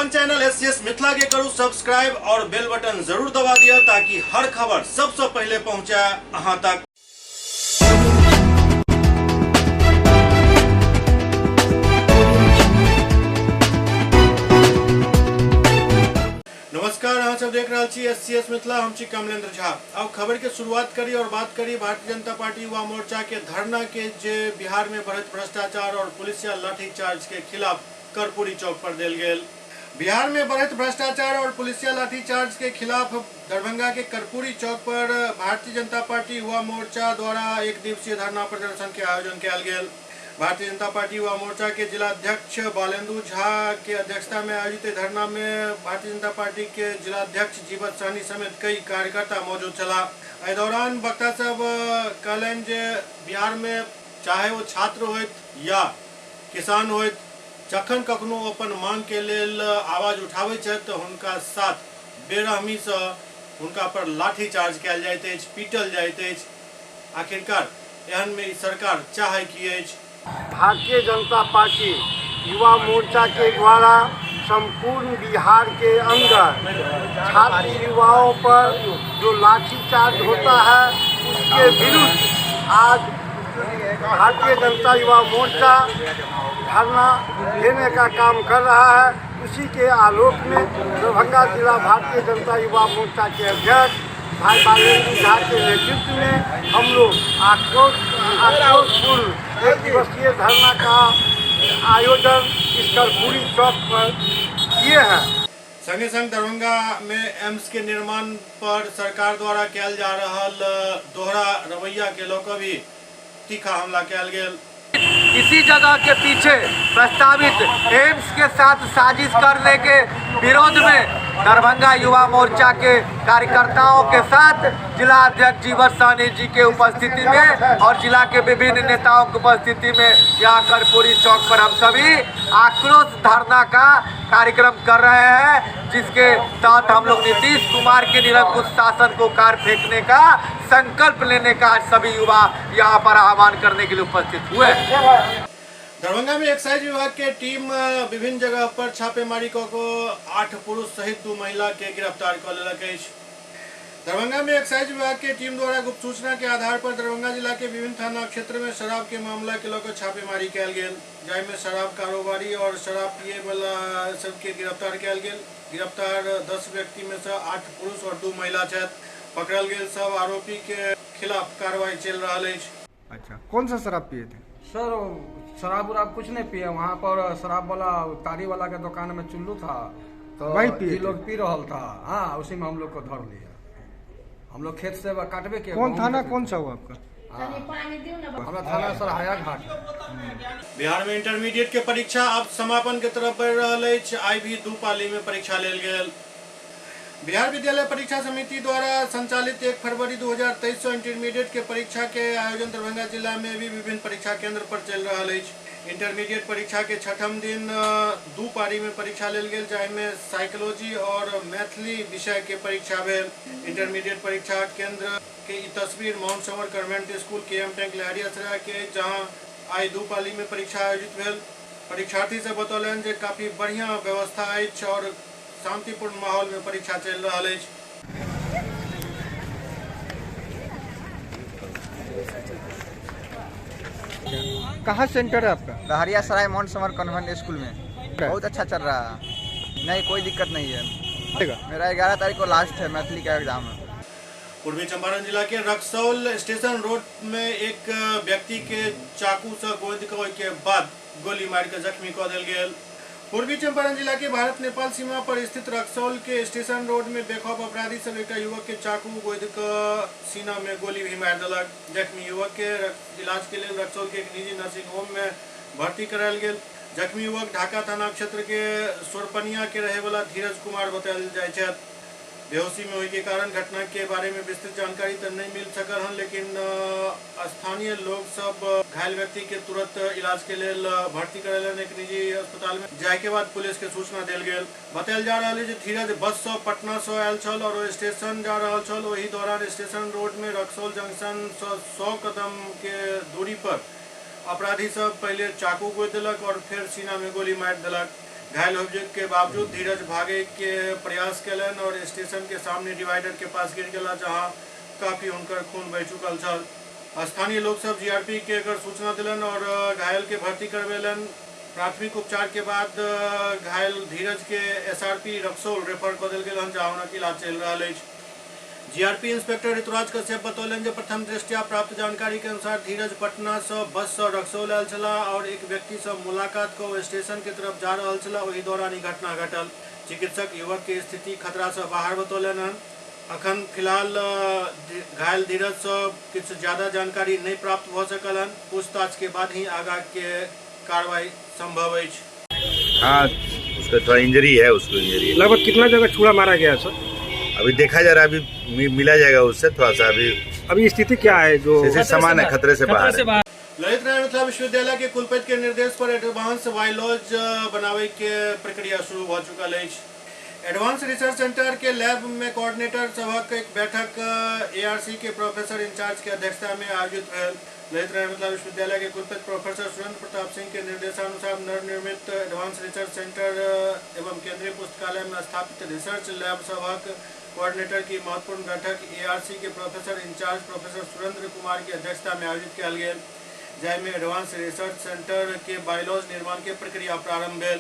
अपन channel SCS Mithila के करू subscribe और बेल बटन जरूर दबा दिया ताकि हर खबर सबसे पहले पहुंचे अहां तक। नमस्कार, अहाँ सब देख रहे छी एससीएस मिथिला, हम छी कमलेंद्र झा। अब खबर के शुरुआत करी और बात करी भारतीय जनता पार्टी युवा मोर्चा के धरना के जे बिहार में बढ़त भ्रष्टाचार और पुलिसिया लाठीचार्ज के खिलाफ कर्पूरी चौक पर देल गेल। बिहार में बढ़त भ्रष्टाचार और पुलिसिया लाठीचार्ज के खिलाफ दरभंगा के कर्पूरी चौक पर भारतीय जनता पार्टी युवा मोर्चा द्वारा एक दिवसीय धरना प्रदर्शन के आयोजन किया गेल। भारतीय जनता पार्टी युवा मोर्चा के जिला अध्यक्ष बालेंदु झा के अध्यक्षता में आयोजित धरना में भारतीय जनता पार्टी के जिला अध्यक्ष जीवत सहनी समेत कई कार्यकर्ता मौजूद चला। एहि दौरान वक्ता सब कहलनि जे बिहार में चाहे वो छात्र होइत या किसान होइत, जखन कखनो अपन मांग के लेल आवाज उठाबै छथि तऽ हुनका साथ बेरहमी से हुनका पर लाठीचार्ज कयल जाइत अछि, पीटल जाइत अछि। आखिरकार एहन में सरकार चाहे की अछि? भारतीय जनता पार्टी युवा मोर्चा के द्वारा संपूर्ण बिहार के अंदर छात्र युवाओं पर जो लाठीचार्ज होता है उसके विरुद्ध आज भारतीय जनता युवा मोर्चा धरना देने का काम कर रहा है। उसी के आलोक में दरभंगा जिला भारतीय जनता युवा मोर्चा के अध्यक्ष भाई बालेंदु झा के नेतृत्व में हम लोग आक्रोशपूर्ण एक दिवसीय धरना का आयोजन इस कर्पूरी चौक पर किए हैं। संगे संग दरभंगा में एम्स के निर्माण पर सरकार द्वारा किया जा रहा दोहरा रवैया के लोग भी तीखा हमला किया गेल। इसी जगह के पीछे प्रस्तावित एम्स के साथ साजिश करने के विरोध में दरभंगा युवा मोर्चा के कार्यकर्ताओं के साथ जिला अध्यक्ष जीवत सहनी जी के उपस्थिति में और जिला के विभिन्न नेताओं की उपस्थिति में यहाँ कर्पूरी चौक पर हम सभी आक्रोश धरना का कार्यक्रम कर रहे हैं, जिसके तहत हम लोग नीतीश कुमार के निरंकुश शासन को कार फेंकने का संकल्प लेने का आज सभी युवा यहाँ पर आह्वान करने के लिए उपस्थित हुए। दरभंगा में एक्साइज विभाग के टीम विभिन्न जगह पर छापेमारी को 8 पुरुष सहित 2 महिला के गिरफ्तार कर लेलक अछि। दरभंगा में एक्साइज विभाग के टीम द्वारा गुप्त सूचना के आधार पर दरभंगा जिला के विभिन्न थाना क्षेत्र में शराब के मामला के लेकर छापेमारी कयल गेल, जाहिमे शराब कारोबारी और शराब पिए वाला सबके गिरफ्तार कयल गेल। गिरफ्तार 10 व्यक्ति में से 8 पुरुष और 2 महिला छथि। पकड़ल गेल सब आरोपी के खिलाफ कार्रवाई चल रहा है। अच्छा, कौन सा शराब पिए थे सर? शराब उराब कुछ नहीं पिए। वहाँ पर शराब वाला तारी वाला के दुकान में चुल्लू था तो वही लोग पी रहा था। हाँ, उसी में हम लोग को धर लिया। हम लोग खेत से काटवे के। कौन थाना कौन सा हुआ आपका? हमारा थाना सर हाया घाट। बिहार में इंटरमीडिएट के परीक्षा अब समापन के तरफ बढ़ रहा है। आई भी 2 पाली में परीक्षा लेल गेल। बिहार विद्यालय परीक्षा समिति द्वारा संचालित 1 फरवरी 2023 से इंटरमीडिएट के परीक्षा के आयोजन दरभंगा जिला में भी विभिन्न परीक्षा केंद्र पर चल रहा है। इंटरमीडिएट परीक्षा के 6म दिन 2 पारी में परीक्षा लेल गेल, जाहिमे साइकोलॉजी और मैथिली विषय के परीक्षा भेल। इंटरमीडिएट परीक्षा केंद्र के तस्वीर mount summer convent school KM tank Laheriasarai के, जहां आई 2 पाली में परीक्षा आयोजित भेल। परीक्षार्थी से बतौलन जे काफी बढ़िया व्यवस्था अछि और शांतिपूर्ण माहौल में परीक्षा चल रहा है। कहाँ सेंटर है आपका? Laheriasarai mount summer convent school में। बहुत अच्छा चल रहा है, नहीं कोई दिक्कत नहीं है। मेरा 11 तारीख को लास्ट है मैथिली का एग्जाम है। पूर्वी चंपारण जिला के रक्सौल स्टेशन रोड में एक व्यक्ति के चाकू से गोद के बाद गोली मार के जख्मी कर दिया गेल। पूर्वी चंपारण जिला के भारत नेपाल सीमा पर स्थित रक्सौल के स्टेशन रोड में बेखौफ अपराधी सब एक युवक के चाकू गोद कर सीना में गोली भी मार दिलक। जख्मी युवक के इलाज के लिए रक्सौल के एक निजी नर्सिंग होम में भर्ती करायल गेल। जख्मी युवक ढाका थाना क्षेत्र के सोरपनिया के रहे वाला धीरज कुमार बतायल जाय छै। बेहोशी में होने के कारण घटना के बारे में विस्तृत जानकारी तो नहीं मिल सकल हन, लेकिन स्थानीय लोग सब घायल व्यक्ति के तुरंत इलाज के लिए भर्ती करेलन एक निजी अस्पताल में। जाय के बाद पुलिस के सूचना दिल गेल। बतायल जा रहा है कि धीरज बस से पटना से आयल छल और स्टेशन जा रहा छल। वही दौरान स्टेशन रोड में रक्सौल जंक्शन से 100 कदम के दूरी पर अपराधी सब पहले चाकू गोद दिलक और फिर सीना में गोली मार दिलक। घायल होने के बावजूद धीरज भागे के प्रयास कलन और स्टेशन के सामने डिवाइडर के पास गिर गया, जहां काफी उनकर खून बह चुकल छल। स्थानीय लोग सब जीआरपी के अगर सूचना दिलन और घायल के भर्ती करवेलन। प्राथमिक उपचार के बाद घायल धीरज के एसआरपी रक्सौल रेफर कर दिल गया, जहां उनके इलाज चल रहा है। जीआरपी इंस्पेक्टर ऋतुराज कश्यप बतौलन जे प्रथम दृष्टया प्राप्त जानकारी के अनुसार धीरज पटना से बस से रक्सौल आयल छला और एक व्यक्ति से मुलाकात को स्टेशन के तरफ जा रहा छला। वही दौरान ई घटना घटल। चिकित्सक युवक की स्थिति खतरा से बाहर बतौलन हन। अखन फिलहाल घायल धीरज से कुछ ज्यादा जानकारी नहीं प्राप्त हो सकल हन। पूछताछ के बाद ही आगा के कार्रवाई संभव है। हाँ, उसका थोड़ा इंजरी है, लगभग कितना जगह छुरा मारा गया सर? अभी देखा जा रहा है, अभी मिला जाएगा उससे थोड़ा सा। अभी स्थिति क्या है? जो समान है, खतरे से बाहर है। ललित नारायण मिथिला विश्वविद्यालय के कुलपति के निर्देश पर एडवांस वायलॉज बनावे के प्रक्रिया शुरू हो चुकल है। एडवांस रिसर्च सेंटर के लैब में कोऑर्डिनेटर सभक एक बैठक एआरसी के प्रोफेसर इंचार्ज के अध्यक्षता में आयोजित भेल। ललित नारायण मिथिला विश्वविद्यालय के कुलपति प्रोफेसर सुरेंद्र प्रताप सिंह के निर्देशानुसार नवनिर्मित एडवांस रिसर्च सेंटर एवं केंद्रीय पुस्तकालय में स्थापित रिसर्च लैब सभक कोऑर्डिनेटर की महत्वपूर्ण बैठक एआरसी के professor incharge professor Surendra Kumar की अध्यक्षता में आयोजित किया गया, जैमें एडवांस रिसर्च सेंटर के बायलॉज निर्माण के प्रक्रिया प्रारंभ भेल।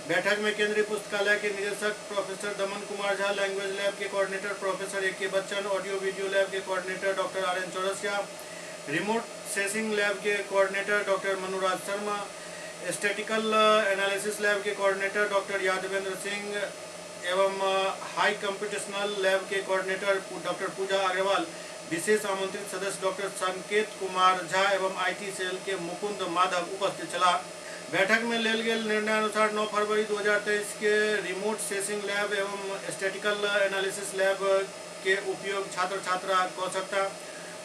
बैठक में केंद्रीय पुस्तकालय के निदेशक professor Daman Kumar Jha, language lab के coordinator professor A K. Bachchan, audio video lab के coordinator doctor R N. Chaurasia, remote sensing lab के coordinator doctor Manuraj Sharma, statistical analysis lab के कोऑर्डिनेटर डॉक्टर यादवेंद्र सिंह एवं हाई कंप्यूटेशनल लैब के कोऑर्डिनेटर डॉक्टर पूजा अग्रवाल, विशेष आमंत्रित सदस्य डॉक्टर संकेत कुमार झा एवं आईटी सेल के मुकुंद माधव उपस्थित चला। बैठक में लेल गेल निर्णय अनुसार 9 फरवरी 2023 के रिमोट सेंसिंग लैब एवं स्टैटिकल एनालिसिस लैब के उपयोग छात्र छात्रा कऽ सकता।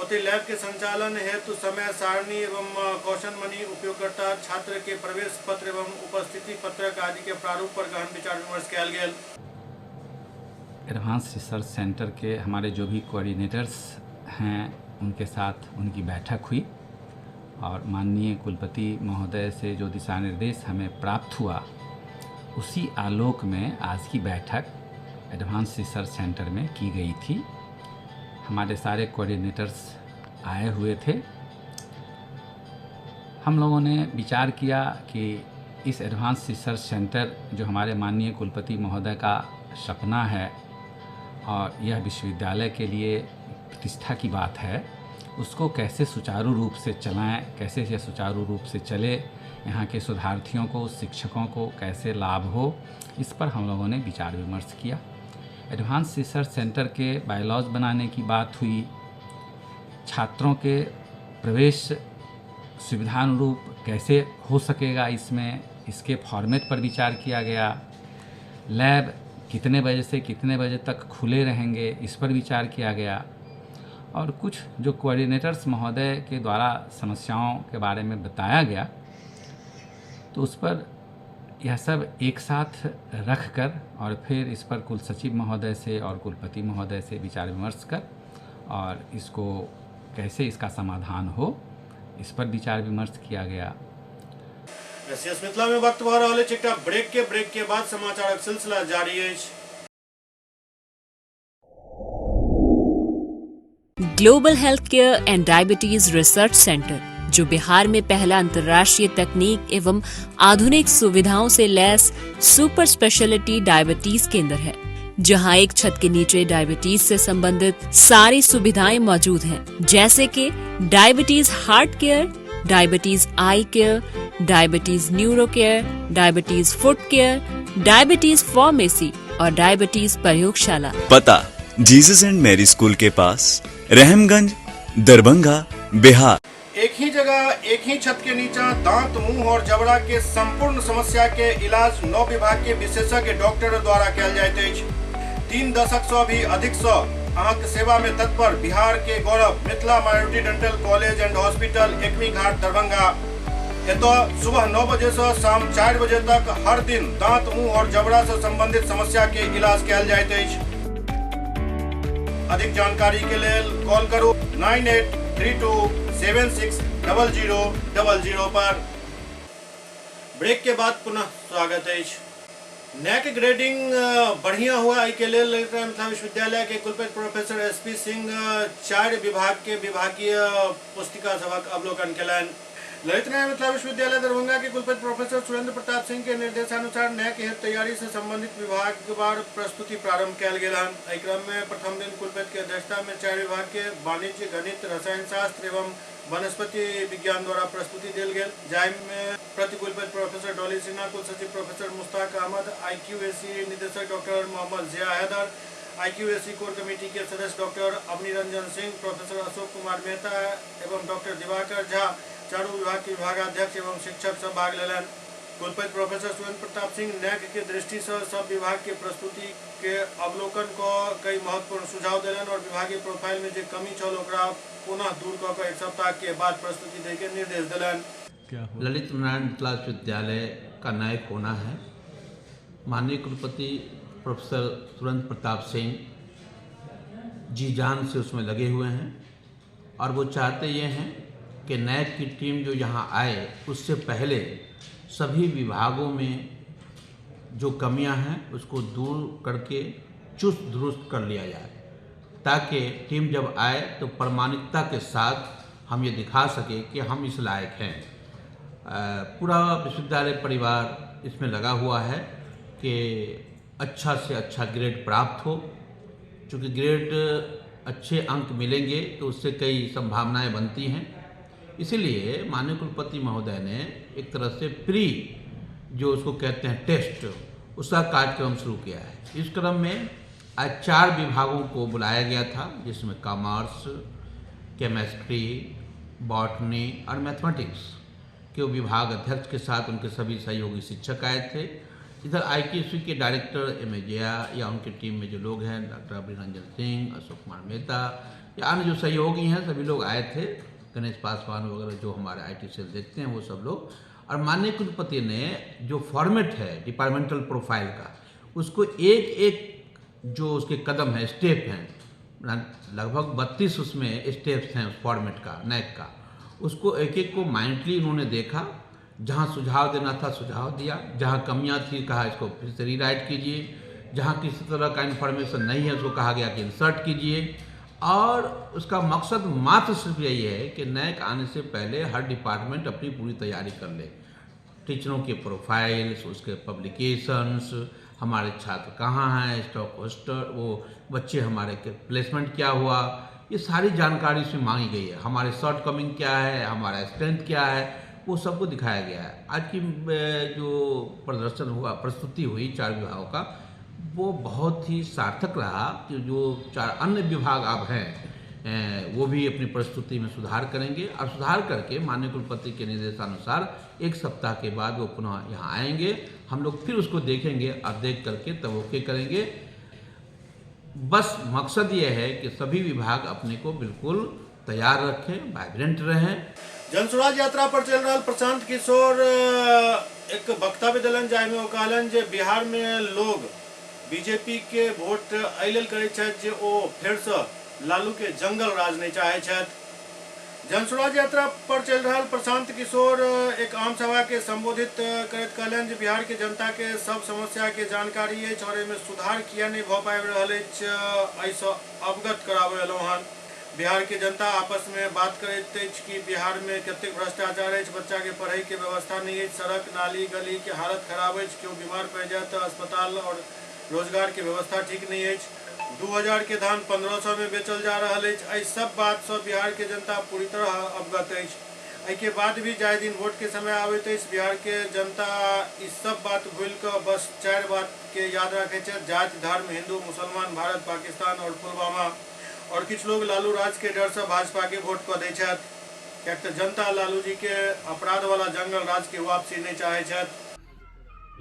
ओतहि लैब के संचालन हेतु समय सारणी एवं कौशन मनी उपयोगकर्ता छात्र के प्रवेश पत्र एवं उपस्थिति पत्रक आदि के प्रारूप पर गहन विचार विमर्श किया गया। एडवांस रिसर्च सेंटर के हमारे जो भी कोऑर्डिनेटर्स हैं उनके साथ उनकी बैठक हुई और माननीय कुलपति महोदय से जो दिशा निर्देश हमें प्राप्त हुआ उसी आलोक में आज की बैठक एडवांस रिसर्च सेंटर में की गई थी। हमारे सारे कोऑर्डिनेटर्स आए हुए थे। हम लोगों ने विचार किया कि इस एडवांस रिसर्च सेंटर जो हमारे माननीय कुलपति महोदय का सपना है और यह विश्वविद्यालय के लिए प्रतिष्ठा की बात है, उसको कैसे सुचारू रूप से चलाएं, कैसे यह सुचारू रूप से चले, यहाँ के शोधार्थियों को, शिक्षकों को कैसे लाभ हो, इस पर हम लोगों ने विचार विमर्श किया। एडवांस रिसर्च सेंटर के बायलॉज बनाने की बात हुई, छात्रों के प्रवेश सुविधानुरूप कैसे हो सकेगा इसमें, इसके फॉर्मेट पर विचार किया गया। लैब कितने बजे से कितने बजे तक खुले रहेंगे इस पर विचार किया गया और कुछ जो कोऑर्डिनेटर्स महोदय के द्वारा समस्याओं के बारे में बताया गया तो उस पर यह सब एक साथ रख कर और फिर इस पर कुल सचिव महोदय से और कुलपति महोदय से विचार विमर्श कर और इसको कैसे इसका समाधान हो इस पर विचार विमर्श किया गया। एसएस मिथिला में वक्त भऽ रहल अछि एकटा ब्रेक के बाद समाचारक सिलसिला जारी अछि। Global health care and diabetes research centre, जो बिहार में पहला अंतर्राष्ट्रीय तकनीक एवं आधुनिक सुविधाओं से लैस सुपर स्पेशलिटी डायबिटीज केंद्र है, जहां एक छत के नीचे डायबिटीज से संबंधित सारी सुविधाएं मौजूद हैं, जैसे कि diabetes heart care, diabetes eye care, diabetes neuro care, diabetes foot care, diabetes pharmacy और डायबिटीज प्रयोगशाला। पता जीसस एंड मैरी स्कूल के पास, रहमगंज, दरभंगा, बिहार। एक ही जगह एक ही छत के नीचा दांत, मुंह और जबड़ा के संपूर्ण समस्या के इलाज 9 विभाग के विशेषज्ञ डॉक्टर द्वारा कयल जाइत अछि। 3 दशक से भी अधिक से अहाँक सेवा में तत्पर बिहार के गौरव Mithila minority dental college and hospital, Ekmi Ghat, Darbhanga. एतऽ सुबह 9 बजे से शाम 4 बजे तक हर दिन दांत, मुंह और जबड़ा से संबंधित समस्या के इलाज कयल जाइत अछि। अधिक जानकारी के लेल कॉल करू 9832760000 पर। ब्रेक के बाद पुनः स्वागत है। नैक ग्रेडिंग बढ़िया हुआ एहि के लेल ललित नारायण मिथिला विश्वविद्यालय के कुलपति प्रोफेसर SP सिंह 4 विभाग के विभागीय पुस्तिका सभक अवलोकन कयलनि। ललित नारायण मिथिला विश्वविद्यालय दरभंगा के कुलपति प्रोफेसर सुरेंद्र प्रताप सिंह के निर्देशानुसार नैक हेतु तैयारी से संबंधित विभागवार प्रस्तुति प्रारंभ कयल गेल हन। एहि क्रम में प्रथम दिन कुलपति के अध्यक्षता में 4 विभाग के वाणिज्य, गणित, रसायन शास्त्र एवं वनस्पति विज्ञान द्वारा प्रस्तुति देल गेल, जाहि में प्रति कुलपति प्रोफेसर डॉली सिन्हा, कुल सचिव प्रोफेसर मुश्ताक अहमद, IQAC निदेशक डॉक्टर मोहम्मद जिया हैदर, IQAC कोर कमेटी के सदस्य डॉक्टर अवनी रंजन सिंह, प्रोफेसर अशोक कुमार मेहता एवं डॉक्टर दिवाकर झा, चारों विभाग के विभागाध्यक्ष एवं शिक्षक सब भाग लेलन। कुलपति प्रोफेसर सुरेंद्र प्रताप सिंह नैक के दृष्टि से सब विभाग के प्रस्तुति के अवलोकन को कई महत्वपूर्ण सुझाव दिलन और विभागीय प्रोफाइल में जो कमी छल ओकरा पुनः दूर क के 1 सप्ताह के बाद प्रस्तुति दे के निर्देश दिलन। ललित नारायण मिथिला विश्वविद्यालय का नैक होना है। माननीय कुलपति प्रोफेसर सुरेंद्र प्रताप सिंह जी जान से उसमें लगे हुए हैं और वो चाहते ये हैं कि नैक की टीम जो यहाँ आए उससे पहले सभी विभागों में जो कमियां हैं उसको दूर करके चुस्त दुरुस्त कर लिया जाए, ताकि टीम जब आए तो प्रामाणिकता के साथ हम ये दिखा सके कि हम इस लायक हैं। पूरा विश्वविद्यालय परिवार इसमें लगा हुआ है कि अच्छा से अच्छा ग्रेड प्राप्त हो। चूँकि ग्रेड अच्छे अंक मिलेंगे तो उससे कई संभावनाएं बनती हैं। इसीलिए माननीय कुलपति महोदय ने एक तरह से प्री जो उसको कहते हैं टेस्ट, उसका कार्यक्रम शुरू किया है। इस क्रम में आज 4 विभागों को बुलाया गया था, जिसमें कॉमर्स, केमिस्ट्री, बॉटनी और मैथमेटिक्स के विभाग अध्यक्ष के साथ उनके सभी सहयोगी शिक्षक आए थे। इधर IQAC के डायरेक्टर MA जया या उनकी टीम में जो लोग हैं, डॉक्टर अवनी रंजन सिंह, अशोक कुमार मेहता या अन्य जो सहयोगी हैं सभी लोग आए थे। गणेश पासवान वगैरह जो हमारे IT सेल देखते हैं वो सब लोग। और माननीय कुलपति ने जो फॉर्मेट है डिपार्टमेंटल प्रोफाइल का, उसको एक एक जो उसके कदम है, स्टेप हैं, लगभग 32 उसमें स्टेप्स हैं उस फॉर्मेट का, नैक का, उसको एक एक को माइंडली उन्होंने देखा। जहाँ सुझाव देना था सुझाव दिया, जहाँ कमियाँ थी कहा इसको फिर से रीराइट कीजिए, जहाँ किसी तरह का इन्फॉर्मेशन नहीं है उसको कहा गया कि इंसर्ट कीजिए। और उसका मकसद मात्र सिर्फ यही है कि नैक आने से पहले हर डिपार्टमेंट अपनी पूरी तैयारी कर ले। टीचरों के प्रोफाइल्स, उसके पब्लिकेशंस, हमारे छात्र कहाँ हैं, स्टॉक होस्टर, वो बच्चे हमारे के प्लेसमेंट क्या हुआ, ये सारी जानकारी इसमें मांगी गई है। हमारे शॉर्ट कमिंग क्या है, हमारा स्ट्रेंथ क्या है, वो सबको दिखाया गया है। आज की जो प्रदर्शन हुआ, प्रस्तुति हुई 4 विभागों का, वो बहुत ही सार्थक रहा कि जो 4 अन्य विभाग अब हैं वो भी अपनी प्रस्तुति में सुधार करेंगे और सुधार करके माननीय कुलपति के निर्देशानुसार 1 सप्ताह के बाद वो पुनः यहाँ आएंगे। हम लोग फिर उसको देखेंगे और देख करके तब ओके करेंगे। बस मकसद ये है कि सभी विभाग अपने को बिल्कुल तैयार रखें, वाइब्रेंट रहें। जनसुराज यात्रा पर चल रहा प्रशांत किशोर एक वक्तव्य दिलन, जाहिमे वो कहलन जे बिहार में लोग बीजेपी के वोट एहि लेल करै छथि जे ओ फेर से लालू के जंगल राज नहीं चाहे छथि। जनसुराज यात्रा पर चल रहा प्रशांत किशोर एक आम सभा के संबोधित करैत कहलन जे बिहार के जनता के सब समस्या के जानकारी है और एहिमे सुधार किया नहीं भ पाबि रहल अछि, एहिसँ अवगत कराबे एलहुँ हन। बिहार के जनता आपस में बात करैत अछि कि बिहार में कतेक भ्रष्टाचार अछि, बच्चा के पढ़ाई के व्यवस्था नहीं है, सड़क नाली गली के हालत खराब अछि, केओ बीमार पड़ जाए तो अस्पताल और रोजगार के व्यवस्था ठीक नहीं है। 2000 के धान 1500 में बेचल जा रहा है। एहि सब बात से बिहार के जनता पूरी तरह अवगत है। एहि के बाद भी जाय दिन वोट के समय आबैत अछि, बिहार के जनता इस सब बात भूल कर बस 4 बात के याद रखे छथि: जाति, धर्म, हिंदू, मुसलमान, भारत, पाकिस्तान और पुलवामा। और कुछ लोग लालू राज के डर से भाजपा के वोट को दै छथि, कियाक तऽ जनता लालू जी के अपराध वाला जंगल राज के वापसी नहीं चाहे छथि।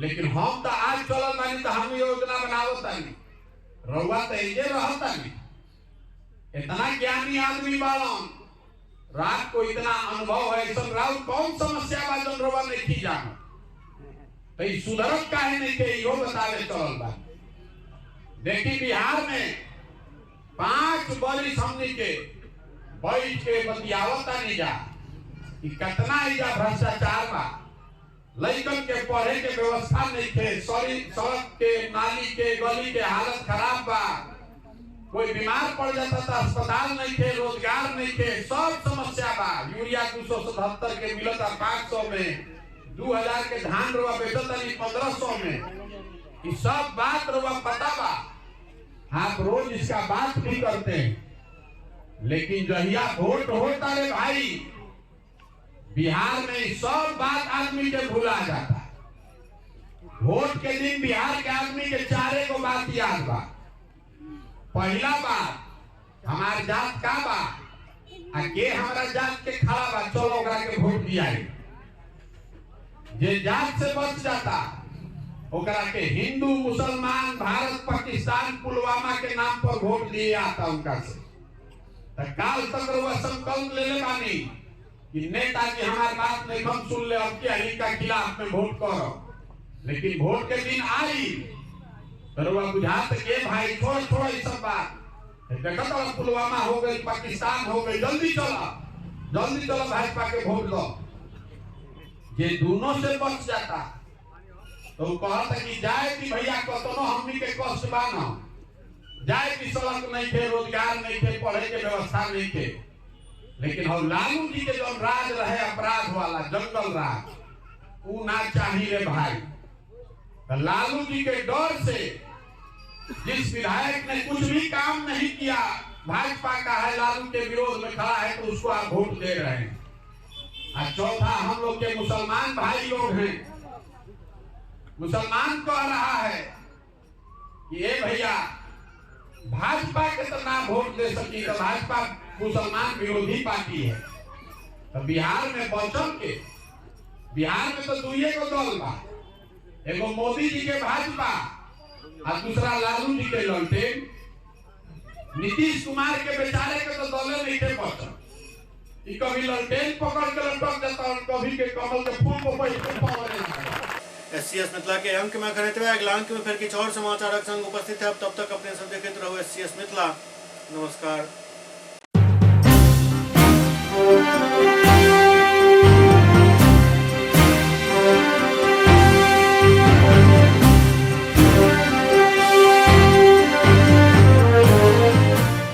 लेकिन हम तो आज चलल बानी तो हम योजना बनावत बानी, रउआ तो एजे रहत बानी, इतना ज्ञानी आदमी बालन, रात को इतना अनुभव है, सब राउत कौन समस्या बा जन रउआ नहीं जानो, तो ई सुधरत काहे नहीं के इहो बतावे चलल बा। देखी बिहार में 5 बरिस हमनी के बैठ के बतियावत नहीं जा कि कितना इजा भ्रष्टाचार बा, लड़कन के पढ़े के व्यवस्था नहीं थे, सड़क के नाली के गली के हालत खराब बा, कोई बीमार पड़ जाता था अस्पताल नहीं थे, रोजगार नहीं थे, सब समस्या बा। यूरिया 277 के मिलता 500 में, 2000 के धान रुआ बेचता 1500 में। ये सब बात रुआ पता बा, आप रोज इसका बात भी करते हैं, लेकिन जहिया वोट होता है भाई, बिहार में सब बात आदमी के भुला जाता है। वोट के दिन बिहार के आदमी के चारे को बात याद बा। पहला बात हमारे जात का बा, आगे हमारा जात के खड़ा बा, चलो ओकरा के वोट दिया। जे जात से बच जाता ओकरा के हिंदू मुसलमान भारत पाकिस्तान पुलवामा के नाम पर वोट दिए आता उनका से। तो काल तक वह संकल्प ले ले बानी कि नेताजी हमारी बात नहीं हम सुन ले, अब क्या इनका खिलाफ में वोट करो। लेकिन वोट के दिन आई तो वह बुझात के भाई थोड़ा ये सब बात देखा तो पुलवामा हो गई, पाकिस्तान हो गई, जल्दी चलो भाजपा के वोट दो। ये दोनों से बच जाता तो वो कहता कि जाए कि भैया कतनो हमनी के कष्ट बानो, जाए कि सड़क नहीं थे, रोजगार नहीं थे, पढ़े के व्यवस्था नहीं थे। लेकिन हम लालू जी के जो राज रहे अपराध वाला जंगल राज, वो ना चाहिए रे भाई। तो लालू जी के डर से जिस विधायक ने कुछ भी काम नहीं किया, भाजपा का है, लालू के विरोध में खड़ा है, तो उसको आप वोट दे रहे हैं। और चौथा, हम लोग के मुसलमान भाई लोग हैं, मुसलमान कह रहा है कि ये भैया भाजपा के तो ना वोट दे सकी, तो भाजपा मुसलमान विरोधी पार्टी है। तो बिहार में बचल के, बिहार में तो दुइये को दल बा, एगो मोदी जी के भाजपा और दूसरा लालू जी के ललटेन। नीतीश कुमार के बेचारे के तो दले नहीं थे बचल, कभी ललटेन पकड़ के लटक जाता और कभी के कमल के फूल को SCS मिथिला के अंक में खरीदते हुए अगला अंक में फिर कुछ और समाचार संग उपस्थित है। अब तब तक अपने सब देखते रहो SCS मिथिला। नमस्कार।